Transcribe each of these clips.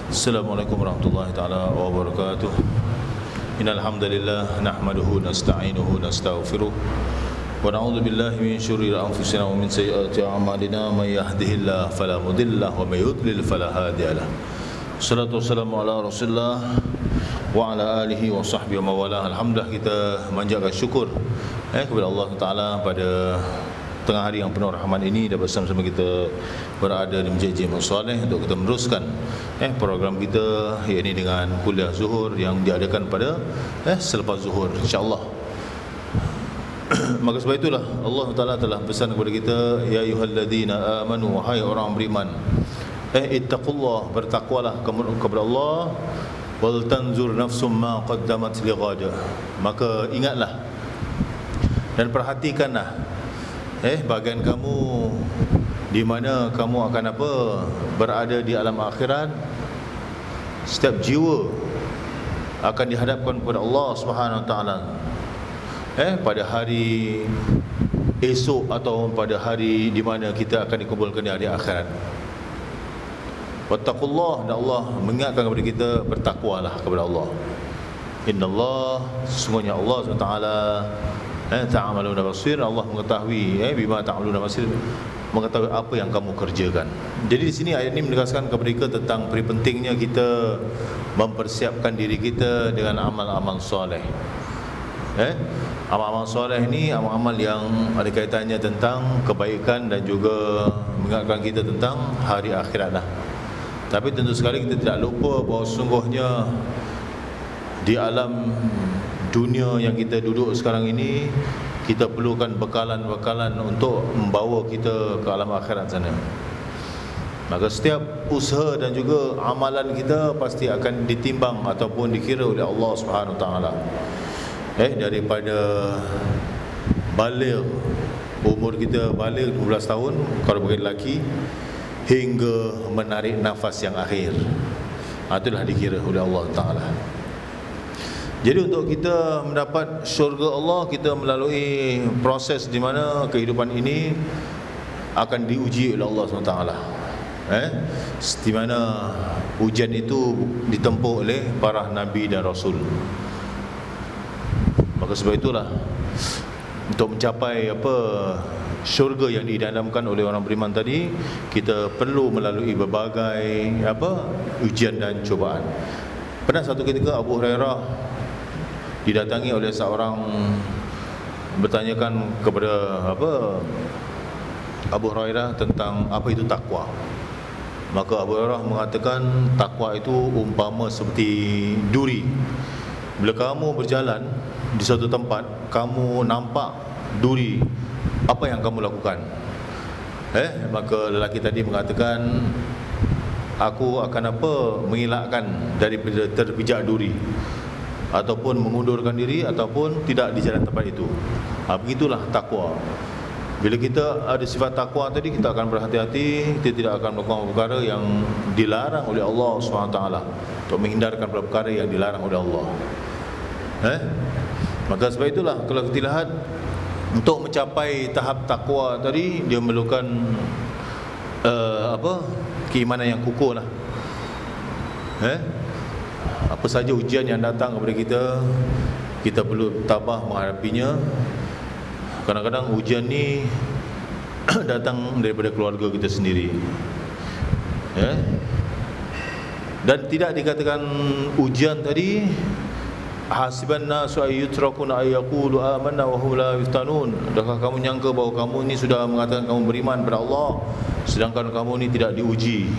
Assalamualaikum warahmatullahi taala wabarakatuh. Innal hamdalillah nahmaduhu nasta'inuhu nastaghfiruh wa na'udzu billahi min syururi anfusina wa min sayyiati a'malina may yahdihillahu fala mudilla wa may yudlil fala hadiyalah. Wassalatu wassalamu ala Rasulillah wa ala alihi wa sahbihi wa mawalah. Alhamdulillah, kita manjatkan syukur kepada Allah Taala pada tengah hari yang penuh rahmat ini dan bersama-sama kita berada di Masjid Jami'ah Saleh untuk kita meneruskan program kita, yakni dengan kuliah zuhur yang diadakan pada selepas zuhur insya-Allah. Maka sebab itulah Allah Taala telah pesan kepada kita, ya ayyuhalladzina amanu, wahai orang beriman, ittaqullah, bertakwalah kepada Allah, wal tanzur nafsum ma qaddamat lighad, maka ingatlah dan perhatikanlah bagian kamu di mana kamu akan berada di alam akhirat. Setiap jiwa akan dihadapkan kepada Allah Subhanahu Wa Taala pada hari esok atau pada hari di mana kita akan dikumpulkan di hari akhirat. Wattaqullah, dan Allah mengingatkan kepada kita, bertakwalah kepada Allah. Innallah, sesungguhnya Allah Subhanahu Wa Taala ta'amaluna basir, Allah mengetahui bima ta'amaluna basir, mengetahui apa yang kamu kerjakan. Jadi di sini ayat ini menegaskan kepada kita tentang pentingnya kita mempersiapkan diri kita dengan amal-amal soleh. Amal-amal soleh ini amal-amal yang ada kaitannya tentang kebaikan dan juga mengingatkan kita tentang hari akhirat lah. Tapi tentu sekali kita tidak lupa bahawa sungguhnya di alam dunia yang kita duduk sekarang ini, kita perlukan bekalan-bekalan untuk membawa kita ke alam akhirat sana. Maka setiap usaha dan juga amalan kita pasti akan ditimbang ataupun dikira oleh Allah Subhanahu Wa Taala. Daripada baligh, umur kita baligh 12 tahun kalau bagi lelaki, hingga menarik nafas yang akhir, itulah dikira oleh Allah Taala. Jadi untuk kita mendapat syurga Allah, kita melalui proses di mana kehidupan ini akan diuji oleh Allah SWT. Di mana ujian itu ditempuh oleh para nabi dan rasul. Maka sebab itulah untuk mencapai syurga yang didamkan oleh orang beriman tadi, kita perlu melalui berbagai ujian dan cubaan. Pernah satu ketika Abu Hurairah didatangi oleh seorang, bertanyakan kepada Abu Hurairah tentang apa itu takwa. Maka Abu Hurairah mengatakan, takwa itu umpama seperti duri. Bila kamu berjalan di suatu tempat, kamu nampak duri, apa yang kamu lakukan? Maka lelaki tadi mengatakan, aku akan mengelakkan daripada terpijak duri, ataupun mengundurkan diri, ataupun tidak di jalan tempat itu. Begitulah takwa. Bila kita ada sifat takwa tadi, kita akan berhati-hati, kita tidak akan melakukan perkara yang dilarang oleh Allah SWT, untuk menghindarkan perkara yang dilarang oleh Allah. Maka sebab itulah kalau kita lihat, untuk mencapai tahap takwa tadi, dia memerlukan keimanan yang kukuh lah. Apa saja ujian yang datang kepada kita, kita perlu tabah menghadapinya. Kadang-kadang ujian ni datang daripada keluarga kita sendiri, dan tidak dikatakan ujian tadi hasiban nasu ayyutrakuna ayyaqulu amanna wa hum la yuftanun. Adakah kamu nyangka bahawa kamu ni sudah mengatakan kamu beriman kepada Allah, sedangkan kamu ni tidak diuji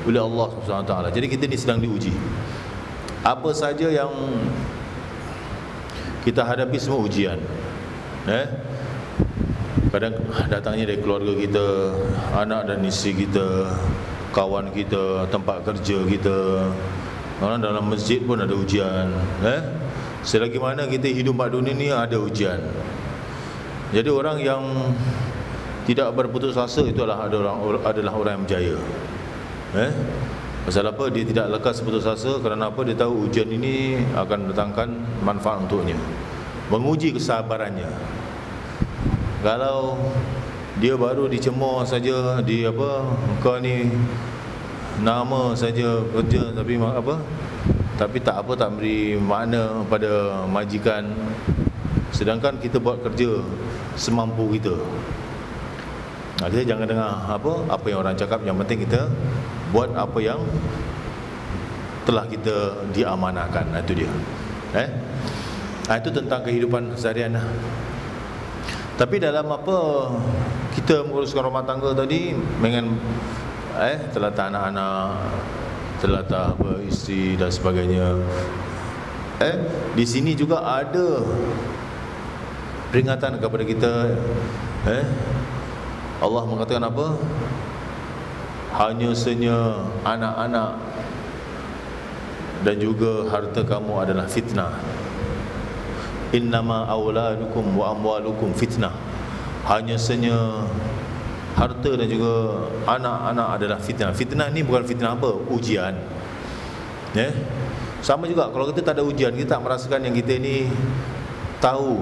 oleh Allah Subhanahu Wa Taala. Jadi kita ni sedang diuji. Apa saja yang kita hadapi, semua ujian. Kadang datangnya dari keluarga kita, anak dan isteri kita, kawan kita, tempat kerja kita, orang dalam masjid pun ada ujian. Selagi mana kita hidup pada dunia ni, ada ujian. Jadi orang yang tidak berputus asa itulah adalah orang yang berjaya. Pasal apa? Dia tidak lekas putus asa. Kerana apa? Dia tahu ujian ini akan mendatangkan manfaat untuknya, menguji kesabarannya. Kalau dia baru dicemooh saja, kau ni nama saja kerja tapi tak beri makna pada majikan, sedangkan kita buat kerja semampu kita. Kita jangan dengar apa yang orang cakap, yang penting kita buat apa yang telah kita diamanahkan. Itu dia. Itu tentang kehidupan seharian. Tapi dalam kita menguruskan rumah tangga tadi, dengan telatah anak-anak, telatah isteri dan sebagainya. Di sini juga ada peringatan kepada kita. Allah mengatakan apa? Hanya saja anak-anak dan juga harta kamu adalah fitnah. Innama auladukum wa amwalukum fitnah. Hanya saja harta dan juga anak-anak adalah fitnah. Fitnah ni bukan fitnah ujian. Sama juga kalau kita tak ada ujian, kita tak merasakan yang kita ni tahu.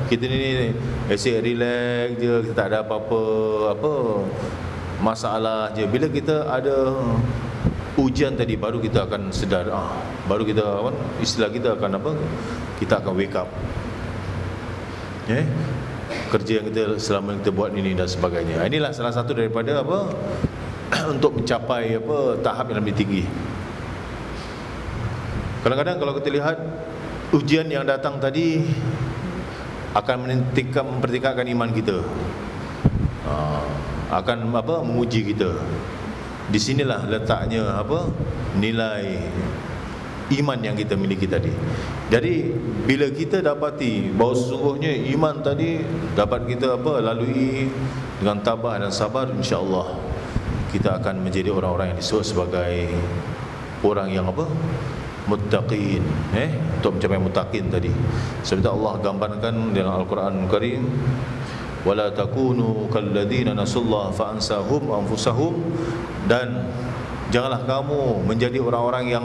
Kita ni asyik relax je, kita tak ada apa-apa masalah je. Bila kita ada ujian tadi, baru kita akan sedar, baru kita istilah kita akan kita akan wake up. Kerja yang kita selama kita buat ini dan sebagainya. Inilah salah satu daripada untuk mencapai tahap yang lebih tinggi. Kadang-kadang kalau kita lihat ujian yang datang tadi akan mempertingkatkan iman kita, akan menguji kita. Di sinilah letaknya nilai iman yang kita miliki tadi. Jadi bila kita dapati bahawa sesungguhnya iman tadi dapat kita lalui dengan tabah dan sabar, insya-Allah kita akan menjadi orang-orang yang disebut sebagai orang yang muttaqin, untuk mencapai muttaqin tadi. Seperti Allah gambarkan dalam Al-Quran Karim, wala takunu kalladzina nasullah fa ansahum anfusahum, dan janganlah kamu menjadi orang-orang yang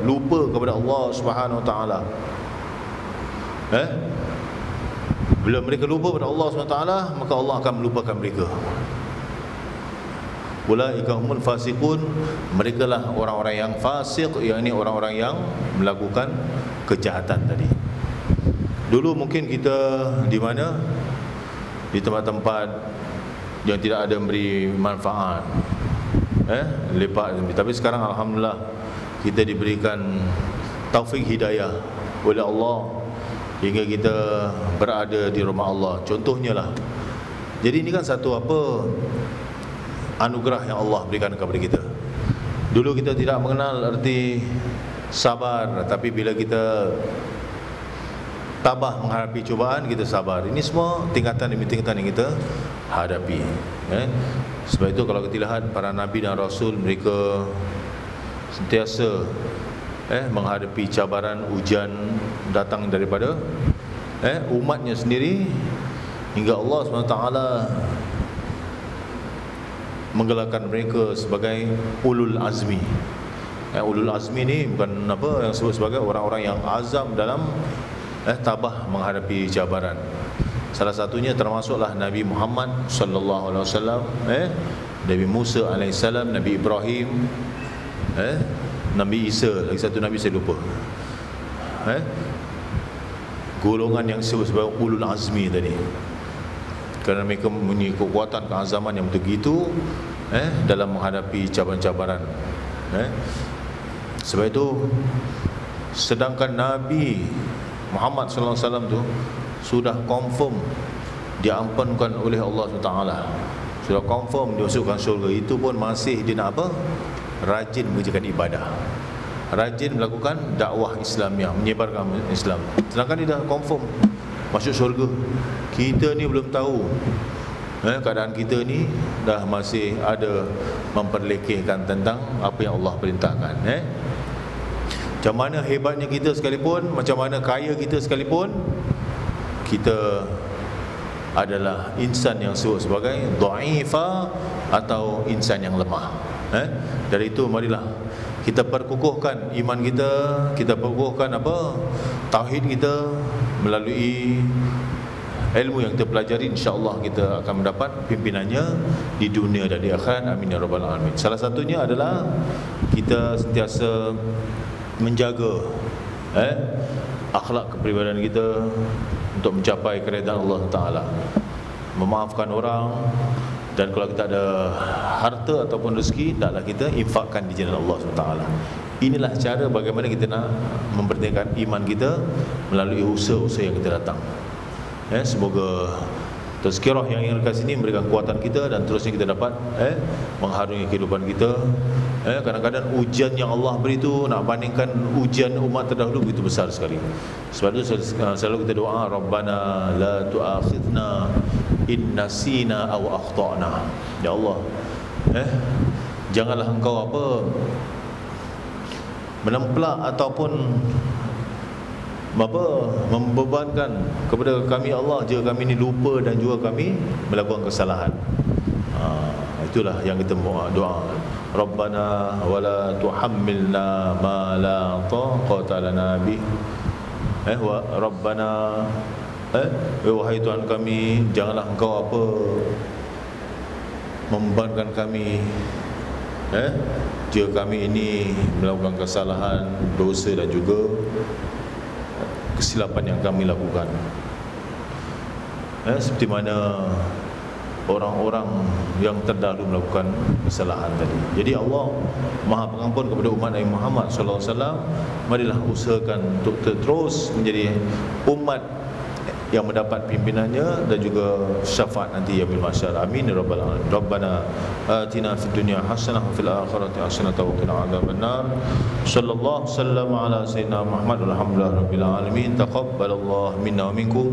lupa kepada Allah Subhanahu Wa Taala. Bila mereka lupa kepada Allah Subhanahu Wa Taala, maka Allah akan melupakan mereka. Ulaika humul fasiqun, mereka lah orang-orang yang fasik, yakni orang-orang yang melakukan kejahatan tadi. Dulu mungkin kita di mana? Di tempat-tempat yang tidak ada memberi manfaat, lepak. Tapi sekarang alhamdulillah kita diberikan taufik hidayah oleh Allah hingga kita berada di rumah Allah. Contohnya lah, jadi ini kan satu anugerah yang Allah berikan kepada kita. Dulu kita tidak mengenal arti sabar, tapi bila kita tabah menghadapi cubaan, kita sabar. Ini semua tingkatan demi tingkatan yang kita hadapi. Sebab itu kalau kita lihat para nabi dan rasul, mereka sentiasa menghadapi cabaran, ujian datang daripada umatnya sendiri, hingga Allah SWT menggelarkan mereka sebagai ulul azmi. Ulul azmi ni bukan yang disebut sebagai orang-orang yang azam dalam tabah menghadapi cabaran. Salah satunya termasuklah Nabi Muhammad sallallahu alaihi wasallam, Nabi Musa alaihissalam, Nabi Ibrahim, Nabi Isa, lagi satu Nabi saya lupa. Golongan yang disebut sebagai ulul azmi tadi, kerana mereka mempunyai kekuatan keazaman yang begitu dalam menghadapi cabaran-cabaran. Sebab itu, sedangkan Nabi Muhammad sallallahu alaihi wasallam tu sudah confirm diampunkan oleh Allah SWT, sudah confirm dimasukkan syurga, itu pun masih dia nak rajin mengerjakan ibadah, rajin melakukan dakwah Islamiah, menyebarkan Islam, sedangkan dia dah confirm masuk syurga. Kita ni belum tahu keadaan kita ni, dah masih ada memperlekehkan tentang apa yang Allah perintahkan. Macam mana hebatnya kita sekalipun, macam mana kaya kita sekalipun, kita adalah insan yang disebut sebagai dha'ifa atau insan yang lemah. Dari itu marilah kita perkukuhkan iman kita, kita perkukuhkan tauhid kita melalui ilmu yang kita pelajari, insya-Allah kita akan mendapat pimpinannya di dunia dan di akhirat. Amin ya rabbal alamin. Salah satunya adalah kita sentiasa menjaga akhlak kepribadian kita untuk mencapai keredaan Allah Taala, memaafkan orang, dan kalau kita ada harta ataupun rezeki, taklah kita infakkan di jalan Allah SWT. Inilah cara bagaimana kita nak mempertahankan iman kita melalui usaha-usaha yang kita datang. Semoga tazkirah yang dekat sini memberikan kekuatan kita dan terusnya kita dapat mengharungi kehidupan kita. Kadang-kadang ujian yang Allah beri itu nak bandingkan ujian umat terdahulu begitu besar sekali. Sebab itu selalu kita doa, Rabbana la tu'akhidna in nasina aw akhtana. Ya Allah, janganlah engkau menempelak ataupun membebankan kepada kami Allah jika kami ini lupa dan juga kami melakukan kesalahan. Itulah yang kita doa. Rabbana wala tuhammilna ma la taqata lana bih. Wa Rabbana, wahai Tuhan kami, janganlah engkau membebankan kami jika kami ini melakukan kesalahan, dosa dan juga kesilapan yang kami lakukan. Seperti mana orang-orang yang terdahulu melakukan kesalahan tadi. Jadi Allah Maha Pengampun kepada umat Nabi Muhammad sallallahu alaihi wasallam. Marilah usahakan untuk terus menjadi umat yang mendapat pimpinannya dan juga syafaat nanti yaumil mahsyar. Amin ya rabbal alamin. Rabbana atina fid dunya hasanah wa fil akhirati hasanah wa qina adzabannar. Sallallahu sallama ala sayyidina Muhammad walhamdulillahi rabbil alamin. Taqabbalallahu minna wa minkum.